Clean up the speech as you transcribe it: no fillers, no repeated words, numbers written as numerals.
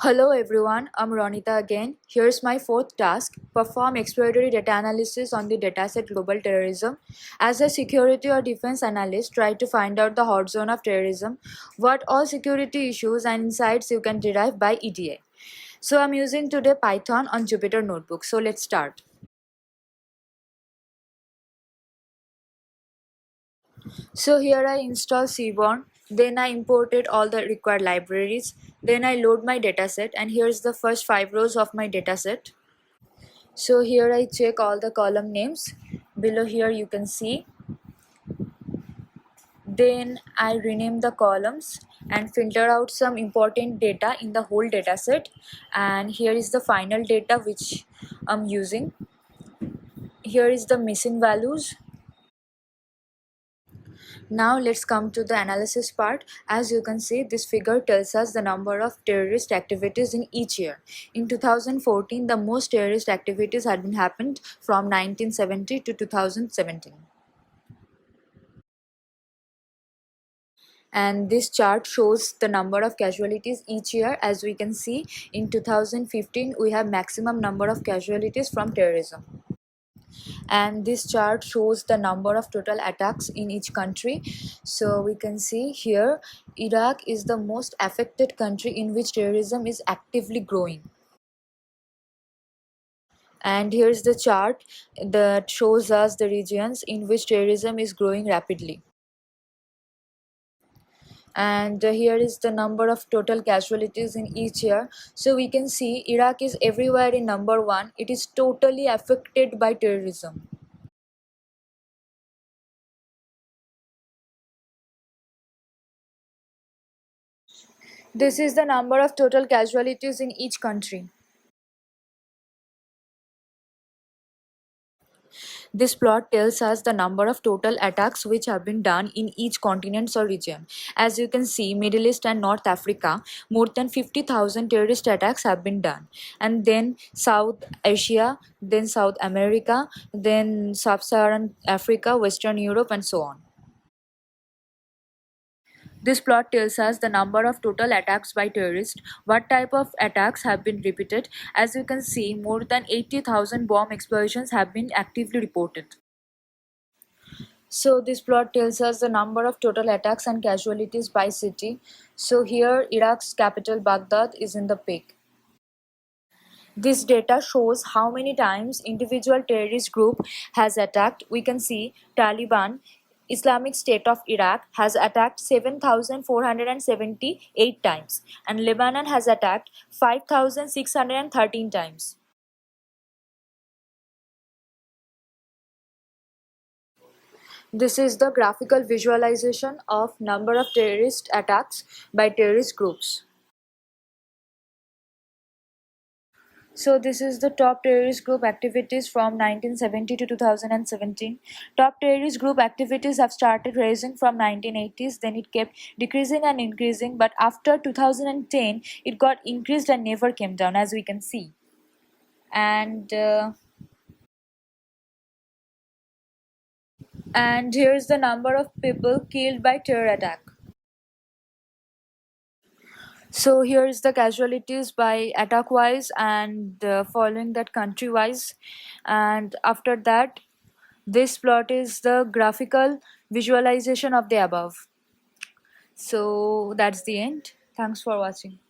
Hello everyone, I'm Ronita again. Here's my fourth task. Perform exploratory data analysis on the dataset global terrorism. As a security or defense analyst, try to find out the hot zone of terrorism, what all security issues and insights you can derive by EDA. So I'm using today Python on Jupyter Notebook. So let's start. So here I install Seaborn, then I imported all the required libraries, then I load my dataset, and here's the first 5 rows of my dataset. So here I check all the column names. Below here you can see. Then I rename the columns and filter out some important data in the whole dataset. And here is the final data which I'm using. Here is the missing values. Now let's come to the analysis part. As you can see, this figure tells us the number of terrorist activities in each year. In 2014, the most terrorist activities had been happened from 1970 to 2017. And this chart shows the number of casualties each year. As we can see, in 2015 we have maximum number of casualties from terrorism, and this chart shows the number of total attacks in each country. So we can see here Iraq is the most affected country in which terrorism is actively growing. And here's the chart that shows us the regions in which terrorism is growing rapidly. And here is the number of total casualties in each year. So we can see Iraq is everywhere in number 1. It is totally affected by terrorism. This is the number of total casualties in each country. This plot tells us the number of total attacks which have been done in each continent or region. As you can see, Middle East and North Africa, more than 50,000 terrorist attacks have been done. And then South Asia, then South America, then Sub-Saharan Africa, Western Europe, and so on. This plot tells us the number of total attacks by terrorists, what type of attacks have been repeated. As you can see, more than 80,000 bomb explosions have been actively reported. So this plot tells us the number of total attacks and casualties by city. So here Iraq's capital Baghdad is in the peak. This data shows how many times individual terrorist group has attacked. We can see Taliban, Islamic State of Iraq has attacked 7,478 times, and Lebanon has attacked 5,613 times. This is the graphical visualization of number of terrorist attacks by terrorist groups. So this is the top terrorist group activities from 1970 to 2017. Top terrorist group activities have started rising from 1980s, then it kept decreasing and increasing, but after 2010 it got increased and never came down, as we can see. And here's the number of people killed by terror attack. So here is the casualties by attack wise, and following that country wise, and after that this plot is the graphical visualization of the above. So that's the end. Thanks for watching.